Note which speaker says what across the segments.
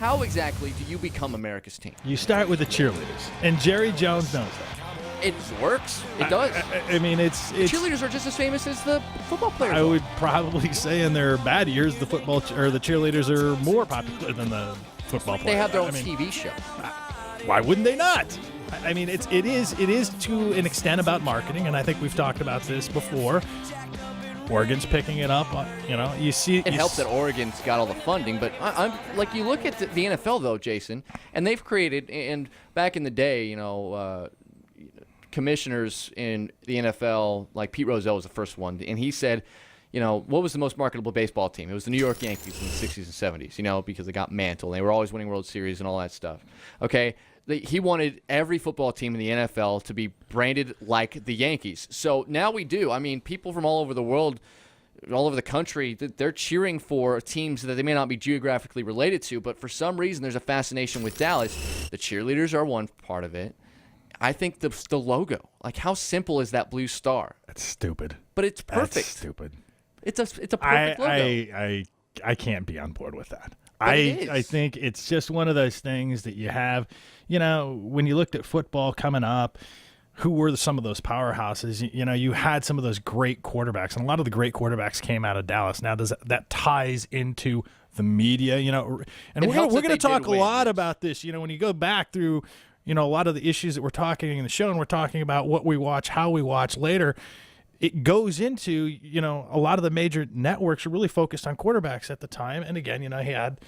Speaker 1: How exactly do you become America's team?
Speaker 2: You start with the cheerleaders, and Jerry Jones knows that.
Speaker 1: It works. It does.
Speaker 2: I mean, it's
Speaker 1: cheerleaders are just as famous as the football players.
Speaker 2: I would probably say in their bad years, the the cheerleaders are more popular than the football players.
Speaker 1: They have their own TV show.
Speaker 2: Why wouldn't they not? I mean, it is to an extent about marketing, and I think we've talked about this before. Oregon's picking it up. You see.
Speaker 1: It helps that Oregon's got all the funding, but I'm like, you look at the NFL though, Jason, and they've created, and back in the day, commissioners in the NFL, like Pete Rozelle was the first one, and he said, what was the most marketable baseball team? It was the New York Yankees in the 60s and 70s, because they got Mantle. They were always winning World Series and all that stuff. Okay? He wanted every football team in the NFL to be branded like the Yankees. So now we do. I mean, people from all over the world, all over the country, they're cheering for teams that they may not be geographically related to, but for some reason there's a fascination with Dallas. The cheerleaders are one part of it. I think the logo. Like, how simple is that blue star?
Speaker 2: That's stupid.
Speaker 1: But it's perfect.
Speaker 2: That's stupid.
Speaker 1: It's a perfect
Speaker 2: logo. I can't be on board with that. I think it's just one of those things that you have, when you looked at football coming up, who were some of those powerhouses? You had some of those great quarterbacks, and a lot of the great quarterbacks came out of Dallas. Now, that ties into the media, and we're going to talk a lot about this, when you go back through, a lot of the issues that we're talking in the show, and we're talking about what we watch, how we watch later. It goes into, a lot of the major networks are really focused on quarterbacks at the time. And again, he had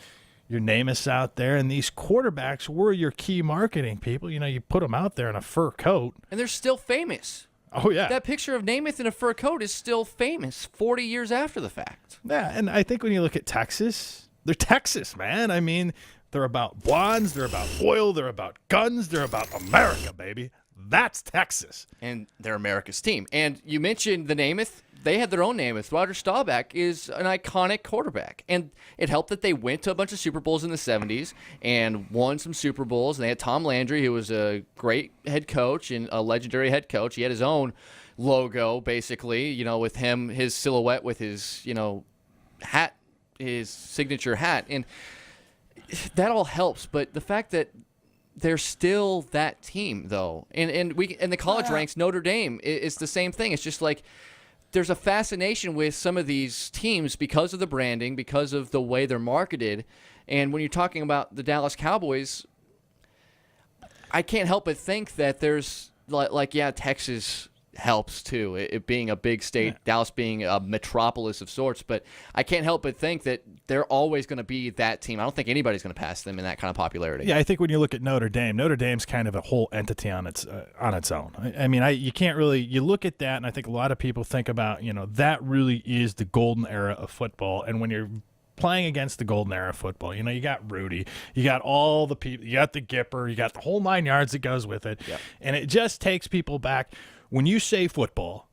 Speaker 2: your Namath out there, and these quarterbacks were your key marketing people. You put them out there in a fur coat.
Speaker 1: And they're still famous.
Speaker 2: Oh, yeah.
Speaker 1: That picture of Namath in a fur coat is still famous 40 years after the fact.
Speaker 2: Yeah, and I think when you look at Texas, they're Texas, man. I mean, they're about blondes, they're about oil, they're about guns, they're about America, baby. That's Texas.
Speaker 1: And they're America's team. And you mentioned the Namath. They had their own Namath. Roger Staubach is an iconic quarterback. And it helped that they went to a bunch of Super Bowls in the 70s and won some Super Bowls. And they had Tom Landry, who was a great head coach and a legendary head coach. He had his own logo, basically, with him, his silhouette with his, hat, his signature hat. And that all helps. But the fact that they're still that team, though, and the college ranks, Notre Dame is the same thing. It's just like there's a fascination with some of these teams because of the branding, because of the way they're marketed. And when you're talking about the Dallas Cowboys, I can't help but think that there's Texas helps too, it being a big state, Dallas being a metropolis of sorts, but I can't help but think that they're always going to be that team. I don't think anybody's going to pass them in that kind of popularity.
Speaker 2: Yeah, I think when you look at Notre Dame's kind of a whole entity on its own. I mean, you can't really, you look at that, and I think a lot of people think about, that really is the golden era of football. And when you're playing against the golden era of football, you got Rudy, you got all the people, you got the Gipper, you got the whole 9 yards that goes with it.
Speaker 1: Yep.
Speaker 2: And it just takes people back. When you say football,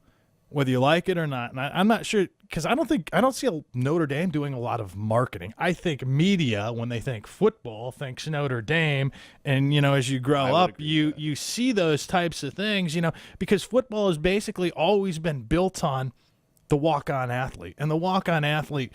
Speaker 2: whether you like it or not, and I'm not sure, because I don't see Notre Dame doing a lot of marketing. I think media, when they think football, thinks Notre Dame, and as you grow up, you see those types of things, because football has basically always been built on the walk-on athlete, and the walk-on athlete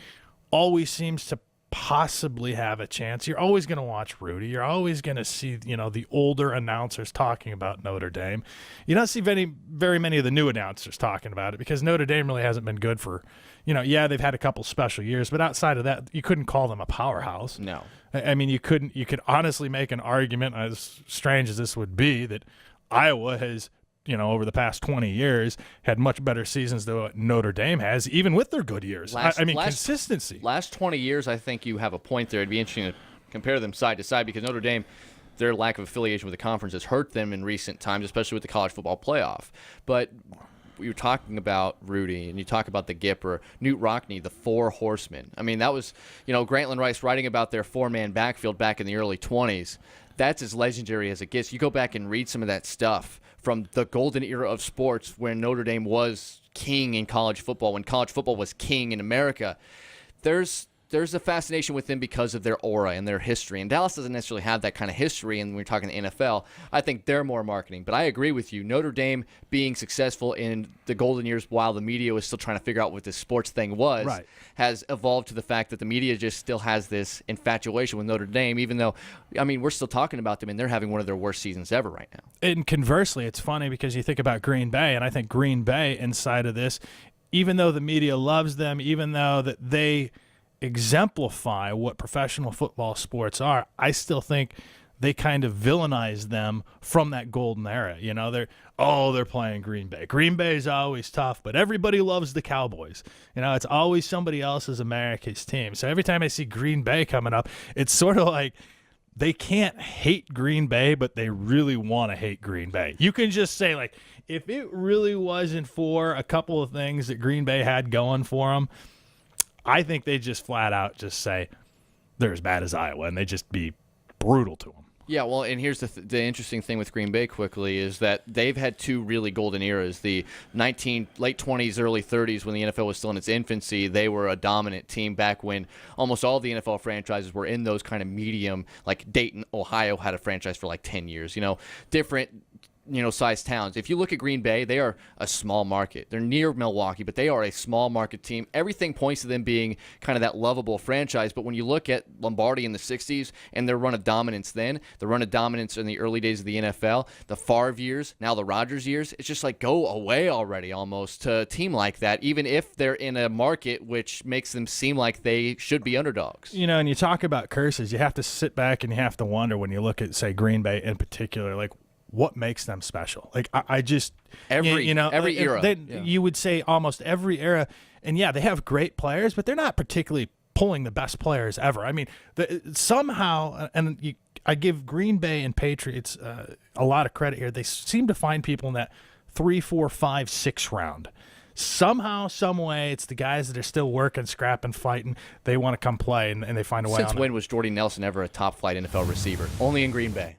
Speaker 2: always seems to possibly have a chance. You're always going to watch Rudy. You're always going to see, the older announcers talking about Notre Dame. You don't see very many of the new announcers talking about it because Notre Dame really hasn't been good for, they've had a couple special years, but outside of that, you couldn't call them a powerhouse.
Speaker 1: No.
Speaker 2: I mean, you could honestly make an argument, as strange as this would be, that Iowa has, over the past 20 years, had much better seasons than what Notre Dame has, even with their good years. Consistency.
Speaker 1: Last 20 years, I think you have a point there. It'd be interesting to compare them side to side because Notre Dame, their lack of affiliation with the conference has hurt them in recent times, especially with the college football playoff. But we were talking about Rudy, and you talk about the Gipper, Newt Rockne, the Four Horsemen. I mean, that was, Grantland Rice writing about their four-man backfield back in the early 20s. That's as legendary as it gets. You go back and read some of that stuff from the golden era of sports when Notre Dame was king in college football, when college football was king in America. There's there's a fascination with them because of their aura and their history. And Dallas doesn't necessarily have that kind of history. And when we're talking NFL, I think they're more marketing. But I agree with you. Notre Dame being successful in the golden years while the media was still trying to figure out what this sports thing was, has evolved to the fact that the media just still has this infatuation with Notre Dame, even though, I mean, we're still talking about them and they're having one of their worst seasons ever right now.
Speaker 2: And conversely, it's funny because you think about Green Bay, and I think Green Bay inside of this, even though the media loves them, even though that they exemplify what professional football sports are, I still think they kind of villainize them from that golden era. You know, they're playing Green Bay. Green Bay is always tough, but everybody loves the Cowboys. You know, it's always somebody else's America's team. So every time I see Green Bay coming up, it's sort of like they can't hate Green Bay, but they really want to hate Green Bay. You can just say, like, if it really wasn't for a couple of things that Green Bay had going for them, I think they just flat out just say they're as bad as Iowa, and they just be brutal to them.
Speaker 1: Yeah, well, and here's the interesting thing with Green Bay quickly is that they've had two really golden eras. The late 20s, early 30s, when the NFL was still in its infancy, they were a dominant team back when almost all the NFL franchises were in those kind of medium, like Dayton, Ohio had a franchise for like 10 years, different sized towns. If you look at Green Bay, they are a small market. They're near Milwaukee, but they are a small market team. Everything points to them being kind of that lovable franchise. But when you look at Lombardi in the 60s and their run of dominance then, the run of dominance in the early days of the NFL, the Favre years, now the Rodgers years, it's just like go away already almost to a team like that, even if they're in a market which makes them seem like they should be underdogs.
Speaker 2: And you talk about curses, you have to sit back and you have to wonder when you look at, say, Green Bay in particular, like, what makes them special? Like I just
Speaker 1: every era.
Speaker 2: You would say almost every era, and yeah, they have great players, but they're not particularly pulling the best players ever. I mean, somehow, and I give Green Bay and Patriots a lot of credit here. They seem to find people in that 3, 4, 5, 6 round. Somehow, some way, it's the guys that are still working, scrapping, fighting. They want to come play, and they find a way.
Speaker 1: Since when was Jordy Nelson ever a top flight NFL receiver? Only in Green Bay.